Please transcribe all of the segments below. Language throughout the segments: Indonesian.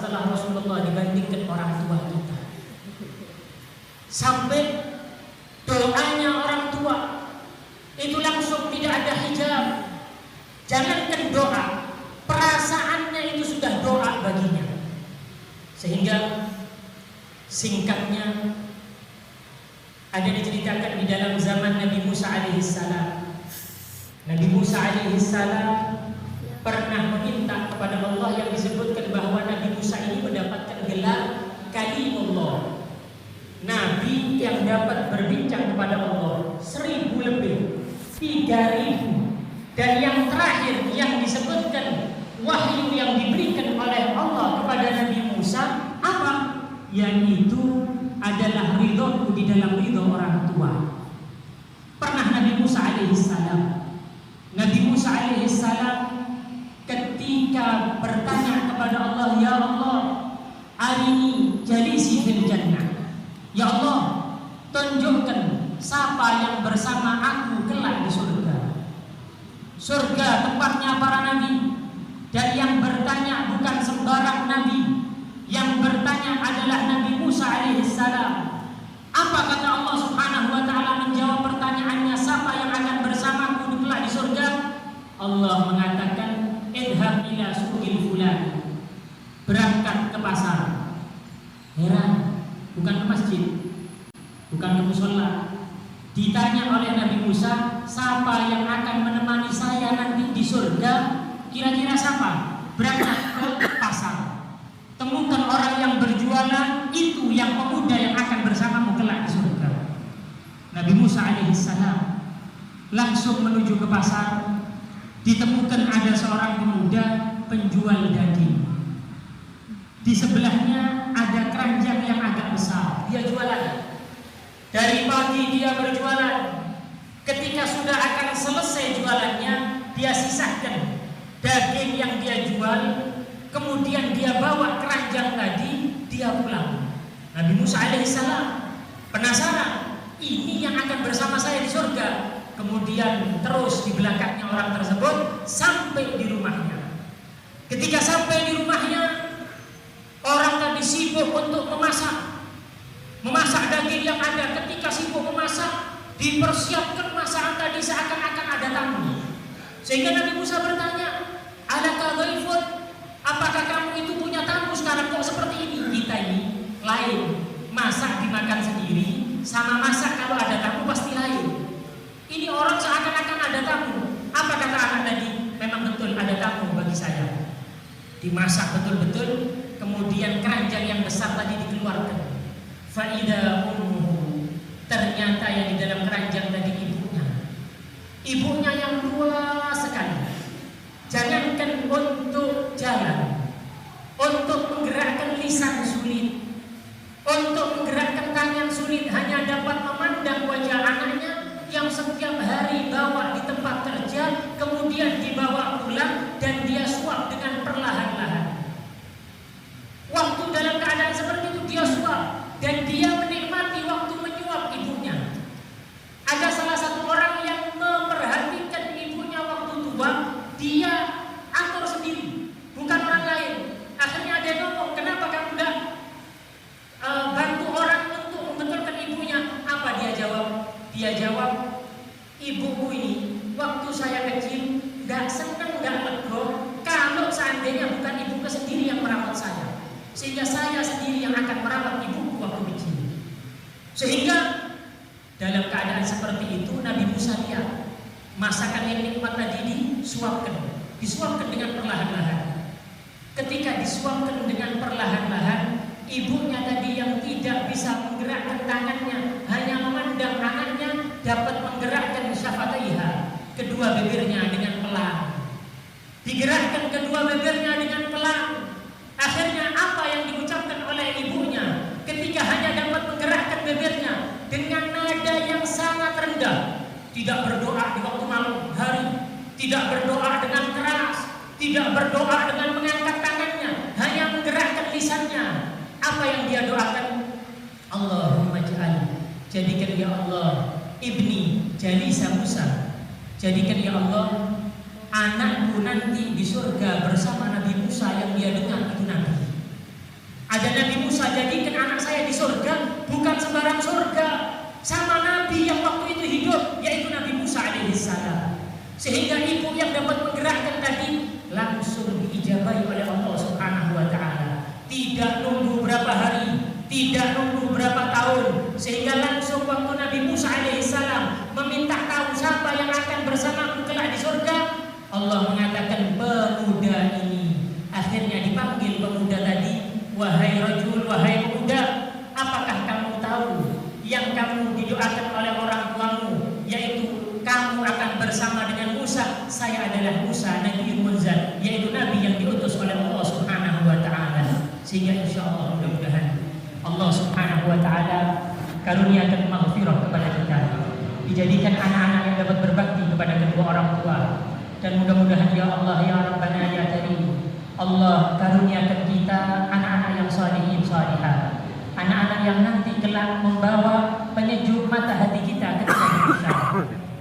setelah Rasulullah dibandingkan orang tua kita. Sampai doanya orang tua itu langsung tidak ada hijab. Jangankan doa, perasaannya itu sudah doa baginya. Sehingga singkatnya ada diceritakan di dalam zaman Nabi Musa alaihissalam. Nabi Musa alaihissalam pernah meminta kepada Allah yang disebutkan bahwa Nabi Musa ini mendapatkan gelar Kalimullah, Nabi yang dapat berbincang kepada Allah 1000 lebih, 3000. Dan yang terakhir yang disebutkan wahyu yang diberikan oleh Allah kepada Nabi Musa apa? Yaitu adalah ridhoku di dalam ridho orang tua. Pernah Nabi Musa alaihissalam ketika bertanya kepada Allah, ya Allah, arini jalisi fil jannah. Ya Allah, tunjukkan siapa yang bersama aku kelak di surga. Surga tempatnya para nabi. Dan yang bertanya bukan sembarang nabi. Yang bertanya adalah Nabi Musa alaihissalam. Apa kata Allah subhanahu wa ta'ala menjawab pertanyaannya, siapa yang akan bersamaku kelak di surga? Allah mengatakan, idhab ila suqil fulan, berangkat ke pasar. Heran, bukan ke masjid, bukan ke musholla. Ditanya oleh Nabi Musa, siapa yang akan menemani saya nanti di surga? Kira-kira siapa? Berangkat ke pasar. Temukan orang yang berjualan, itu yang pemuda yang akan bersamamu kelak di surga. Nabi Musa alaihissalam langsung menuju ke pasar. Ditemukan ada seorang pemuda penjual daging. Di sebelahnya ada keranjang yang agak besar. Dia jualan. Dari pagi dia berjualan. Ketika sudah akan selesai jualannya, dia sisahkan daging yang dia jual. Kemudian dia bawa keranjang tadi, dia pulang. Nabi Musa alaihissalam penasaran, ini yang akan bersama saya di surga. Kemudian terus di belakangnya orang tersebut sampai di rumahnya. Ketika sampai di rumahnya, orang tadi sibuk untuk memasak daging yang ada. Ketika sibuk memasak, dipersiapkan masakan tadi seakan-akan ada tamu. Sehingga Nabi Musa bertanya, alaka dhaifun, apakah kamu itu punya tamu sekarang kok seperti ini? Kita ini lain, masak dimakan sendiri sama masak kalau ada tamu pasti lain. Ini orang seakan-akan ada tamu. Apa kata anak tadi? Memang betul ada tamu bagi saya. Dimasak betul-betul, kemudian keranjang yang besar tadi dikeluarkan. Faida ummuhu, ternyata yang di dalam keranjang tadi ibunya. Ibunya yang luas sekali. Jangankan untuk jalan, untuk menggerakkan lisan sulit, untuk menggerakkan tangan sulit, hanya dapat memandang wajah anaknya yang setiap hari bawa di tempat kerja, kemudian dibawa pulang dan dia suap dengan perlahan-lahan. Waktu dalam keadaan seperti itu dia suap dan dia menikmati waktu menyuap ibunya. Ada salah satu orang yang memperhatikan ibunya waktu tua, dia atur sendiri, bukan orang lain. Akhirnya dia ngomong, kenapa kamu enggak bantu orang untuk membetulkan ibunya? Apa dia jawab? Dia jawab, ibuku ini waktu saya kecil gak senang, gak lego kalau seandainya bukan ibuku sendiri yang merawat saya. Sehingga saya sendiri yang akan merawat ibuku waktu kecil. Sehingga dalam keadaan seperti itu Nabi Musa lihat masakan yang nikmat tadi disuapkan dengan perlahan-lahan. Ketika disuapkan dengan perlahan-lahan, ibunya tadi yang tidak bisa menggerakkan tangannya, hanya memandang anaknya, dapat menggerakkan syafataiha, kedua bibirnya dengan pelan. Digerakkan kedua bibirnya dengan pelan. Akhirnya apa yang diucapkan oleh ibunya ketika hanya dapat menggerakkan bibirnya dengan nada yang sangat rendah. Tidak berdoa di waktu malam hari, tidak berdoa dengan keras, tidak berdoa dengan mengangkat tangannya, hanya menggerakkan lisannya. Apa yang dia doakan? Allahumma ja'al, jadikan ya Allah ibni jalisa Musa, jadikan ya Allah anakku nanti di surga bersama Nabi Musa yang dia dengar itu Nabi. jadikan anak saya di surga bukan sembarang surga, sama Nabi yang waktu itu hidup, yaitu Nabi Musa alaihissalam. Sehingga ibu yang dapat menggerakkan tadi langsung diijabahi oleh Allah Subhanahu wa taala. Tidak nunggu berapa hari, tidak nunggu berapa tahun, sehingga langsung waktu Nabi Musa alaihissalam meminta tahu siapa yang akan bersamaku kelak di surga, Allah mengatakan pemuda ini. Akhirnya dipanggil pemuda tadi, wahai rajul, wahai pemuda, apakah kamu tahu yang kamu didoakan oleh orang tuamu, yaitu kamu akan bersama dengan Musa? Saya adalah Musa, Nabi Munzal, yaitu Nabi yang diutus oleh Allah Subhanahu wa taala. Sehingga insyaallah mudah-mudahan Allah Subhanahu wa taala karuniakan maghfirah kepada kita, dijadikan anak-anak yang dapat berbakti kepada kedua orang tua, dan mudah-mudahan ya Allah ya Rabbana ya Karim, Allah karuniakan kita anak-anak yang salihin salihah, anak-anak yang nanti kelak membawa penyejuk mata hati kita ketika kita.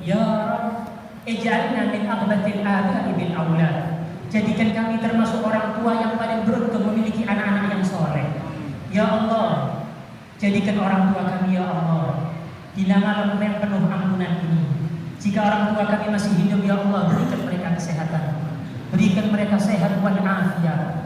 Ya Rabb, ij'alna min aghbatil aba'i bil aulad. Jadikan kami termasuk orang tua yang paling beruntung memiliki anak-anak yang soleh. Ya Allah, jadikan orang tua kami ya Allah di malam yang penuh ampunan ini. Jika orang tua kami masih hidup ya Allah, berikan mereka kesehatan, berikan mereka sehat walafiat,